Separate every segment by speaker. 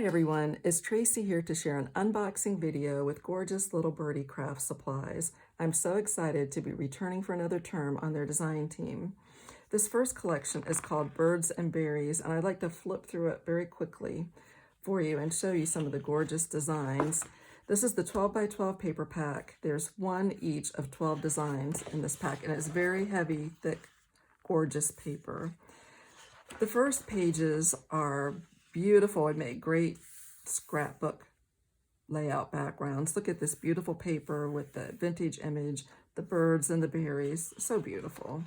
Speaker 1: Hi everyone, it's Tracey here to share an unboxing video with gorgeous Little Birdie Crafts supplies. I'm so excited to be returning for another term on their design team. This first collection is called Birds and Berries, and I'd like to flip through it very quickly for you and show you some of the gorgeous designs. This is the 12 by 12 paper pack. There's one each of 12 designs in this pack, and it's very heavy, thick, gorgeous paper. The first pages are beautiful and make great scrapbook layout backgrounds. Look at this beautiful paper with the vintage image, the birds and the berries. So beautiful.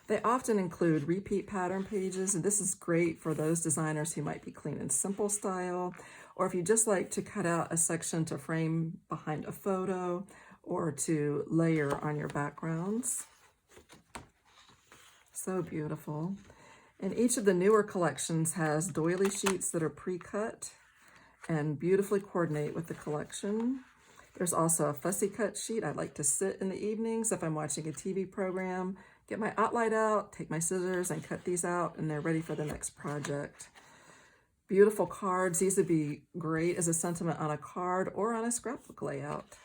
Speaker 1: They often include repeat pattern pages, and this is great for those designers who might be clean and simple style, or if you just like to cut out a section to frame behind a photo or to layer on your backgrounds. So beautiful. And each of the newer collections has doily sheets that are pre-cut and beautifully coordinate with the collection. There's also a fussy cut sheet. I like to sit in the evenings if I'm watching a TV program, get my OutLite out, take my scissors and cut these out, and they're ready for the next project. Beautiful cards. These would be great as a sentiment on a card or on a scrapbook layout.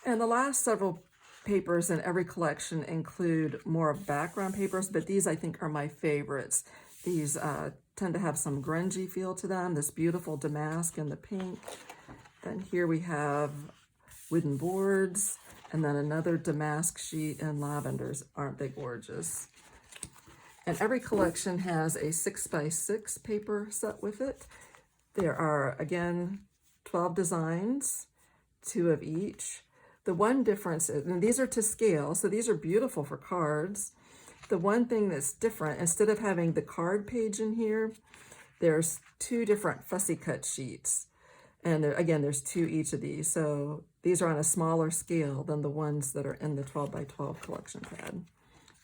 Speaker 1: And the last several papers in every collection include more background papers, but these I think are my favorites. These tend to have some grungy feel to them, this beautiful damask in the pink. Then here we have wooden boards, and then another damask sheet in lavenders. Aren't they gorgeous? And every collection has a 6x6 paper set with it. There are, again, 12 designs, 2 of each. The one difference is, and these are to scale, so these are beautiful for cards. The one thing that's different, instead of having the card page in here, there's 2 different fussy cut sheets. And again, there's 2 each of these. So these are on a smaller scale than the ones that are in the 12 by 12 collection pad.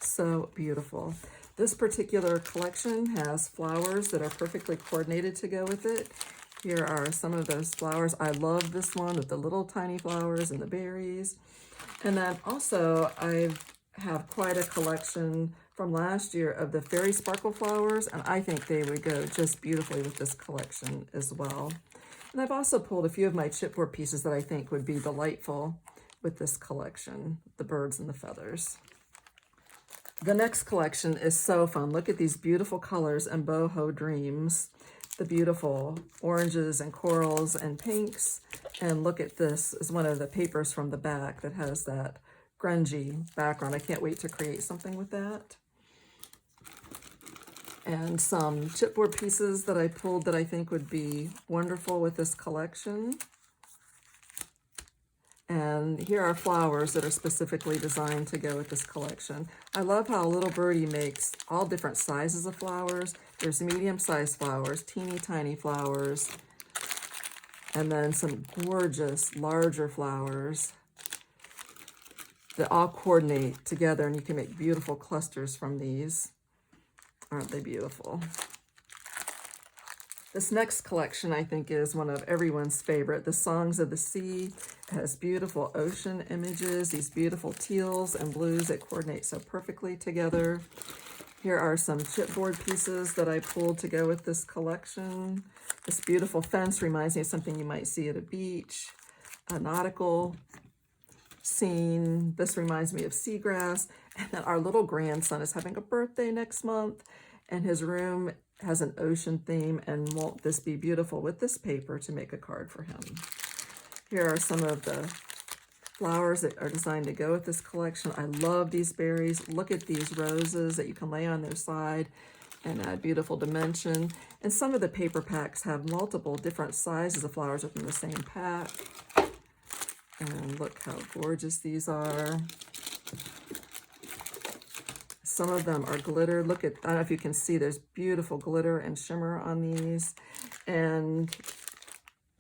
Speaker 1: So beautiful. This particular collection has flowers that are perfectly coordinated to go with it. Here are some of those flowers. I love this one with the little tiny flowers and the berries. And then also I have quite a collection from last year of the fairy sparkle flowers, and I think they would go just beautifully with this collection as well. And I've also pulled a few of my chipboard pieces that I think would be delightful with this collection, the birds and the feathers. The next collection is so fun. Look at these beautiful colors and boho dreams. The beautiful oranges and corals and pinks. And look at this is one of the papers from the back that has that grungy background. I can't wait to create something with that. And some chipboard pieces that I pulled that I think would be wonderful with this collection. And here are flowers that are specifically designed to go with this collection. I love how Little Birdie makes all different sizes of flowers. There's medium-sized flowers, teeny tiny flowers, and then some gorgeous larger flowers that all coordinate together, and you can make beautiful clusters from these. Aren't they beautiful? This next collection, I think, is one of everyone's favorite, The Songs of the Sea. It has beautiful ocean images, these beautiful teals and blues that coordinate so perfectly together. Here are some chipboard pieces that I pulled to go with this collection. This beautiful fence reminds me of something you might see at a beach, a nautical scene. This reminds me of seagrass. And then our little grandson is having a birthday next month, and his room has an ocean theme, and won't this be beautiful with this paper to make a card for him. Here are some of the flowers that are designed to go with this collection. I love these berries. Look at these roses that you can lay on their side and add beautiful dimension. And some of the paper packs have multiple different sizes of flowers within the same pack. And look how gorgeous these are. Some of them are glitter. Look at, I don't know if you can see, there's beautiful glitter and shimmer on these. And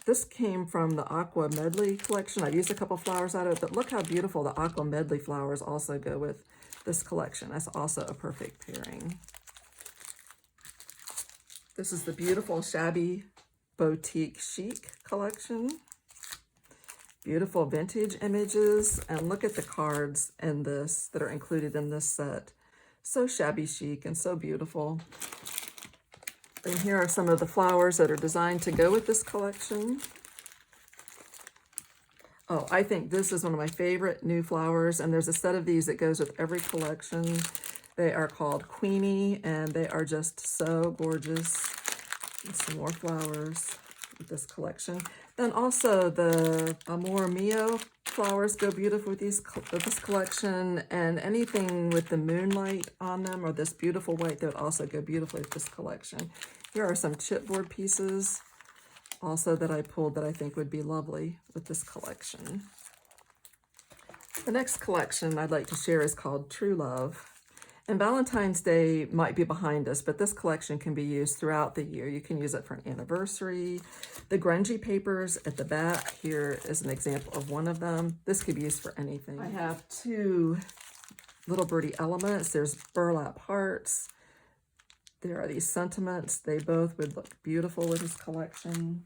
Speaker 1: this came from the Aqua Medley collection. I used a couple flowers out of it, but look how beautiful the Aqua Medley flowers also go with this collection. That's also a perfect pairing. This is the beautiful Shabby Boutique Chic collection. Beautiful vintage images, and look at the cards in this that are included in this set. So shabby chic and so beautiful. And here are some of the flowers that are designed to go with this collection. Oh, I think this is one of my favorite new flowers, and there's a set of these that goes with every collection. They are called Queenie, and they are just so gorgeous. And some more flowers with this collection. Then also the Amor Mio flowers go beautiful with this collection, and anything with the moonlight on them or this beautiful white, that would also go beautifully with this collection. Here are some chipboard pieces also that I pulled that I think would be lovely with this collection. The next collection I'd like to share is called True Love. And Valentine's Day might be behind us, but this collection can be used throughout the year. You can use it for an anniversary. The grungy papers at the back here is an example of one of them. This could be used for anything. I have two Little Birdie elements. There's burlap hearts. There are these sentiments. They both would look beautiful with this collection.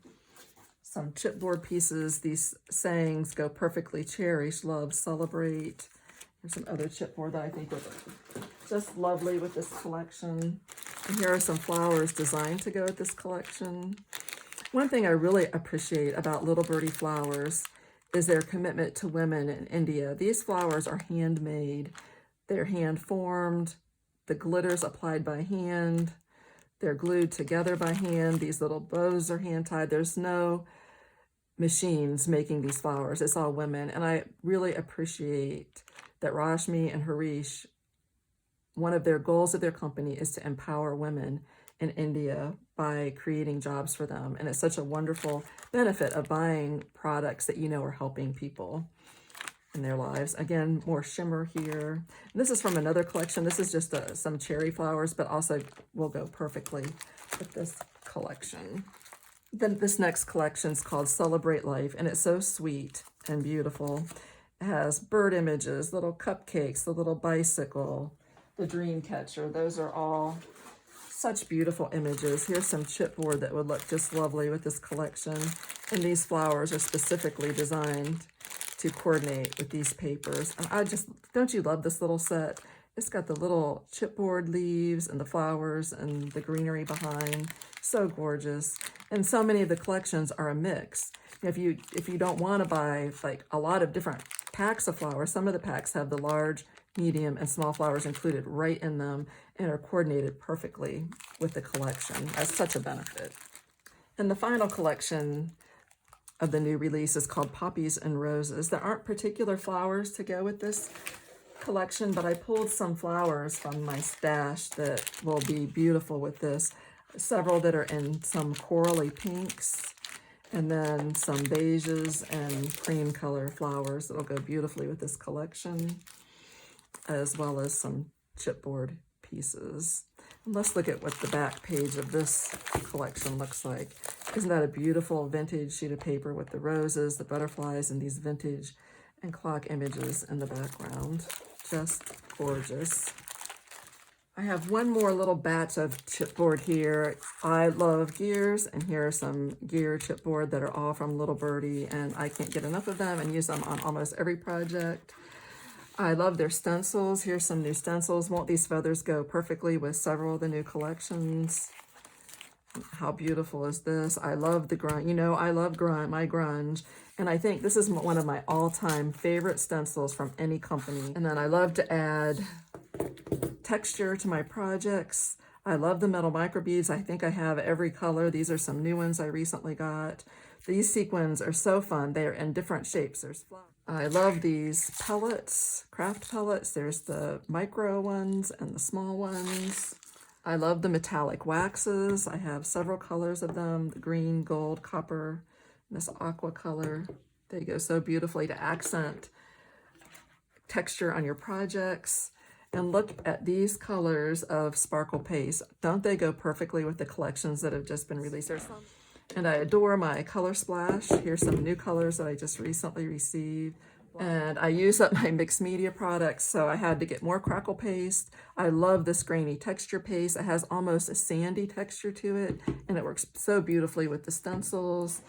Speaker 1: Some chipboard pieces. These sayings go perfectly. Cherish, love, celebrate. There's some other chipboard that I think would look just lovely with this collection. And here are some flowers designed to go with this collection. One thing I really appreciate about Little Birdie Flowers is their commitment to women in India. These flowers are handmade. They're hand formed. The glitter's applied by hand. They're glued together by hand. These little bows are hand tied. There's no machines making these flowers. It's all women. And I really appreciate that Rashmi and Harish, one of their goals of their company is to empower women in India by creating jobs for them. And it's such a wonderful benefit of buying products that you know are helping people in their lives. Again, more shimmer here. And this is from another collection. This is just some cherry flowers, but also will go perfectly with this collection. Then this next collection is called Celebrate Life, and it's so sweet and beautiful. It has bird images, little cupcakes, the little bicycle, the dream catcher. Those are all such beautiful images. Here's some chipboard that would look just lovely with this collection. And these flowers are specifically designed to coordinate with these papers. And don't you love this little set? It's got the little chipboard leaves and the flowers and the greenery behind. So gorgeous. And so many of the collections are a mix. If you don't want to buy like a lot of different packs of flowers, some of the packs have the large, medium, and small flowers included right in them and are coordinated perfectly with the collection. That's such a benefit. And the final collection of the new release is called Poppies and Roses. There aren't particular flowers to go with this collection, but I pulled some flowers from my stash that will be beautiful with this. Several that are in some corally pinks, and then some beiges and cream color flowers that'll go beautifully with this collection, as well as some chipboard pieces. And let's look at what the back page of this collection looks like. Isn't that a beautiful vintage sheet of paper with the roses, the butterflies, and these vintage and clock images in the background? Just gorgeous. I have one more little batch of chipboard here. I love gears, and here are some gear chipboard that are all from Little Birdie, and I can't get enough of them and use them on almost every project. I love their stencils. Here's some new stencils. Won't these feathers go perfectly with several of the new collections? How beautiful is this? I love the grunge. You know, I love my grunge. And I think this is one of my all-time favorite stencils from any company. And then I love to add texture to my projects. I love the metal microbeads. I think I have every color. These are some new ones I recently got. These sequins are so fun. They are in different shapes. There's flowers. I love these pellets, craft pellets. There's the micro ones and the small ones. I love the metallic waxes. I have several colors of them, the green, gold, copper, and this aqua color. They go so beautifully to accent texture on your projects. And look at these colors of sparkle paste. Don't they go perfectly with the collections that have just been released? And I adore my color splash. Here's some new colors that I just recently received. And I use up my mixed media products, so I had to get more crackle paste. I love this grainy texture paste. It has almost a sandy texture to it, and it works so beautifully with the stencils.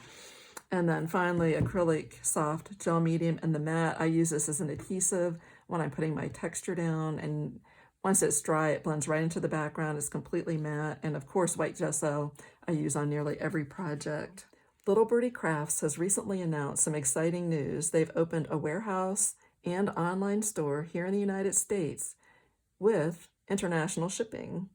Speaker 1: And then finally, acrylic soft gel medium and the matte. I use this as an adhesive when I'm putting my texture down and Once it's dry, it blends right into the background. It's completely matte. And of course, white gesso I use on nearly every project. Little Birdie Crafts has recently announced some exciting news. They've opened a warehouse and online store here in the United States with international shipping.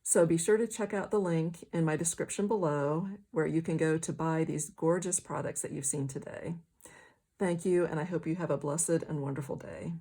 Speaker 1: So be sure to check out the link in my description below where you can go to buy these gorgeous products that you've seen today. Thank you, and I hope you have a blessed and wonderful day.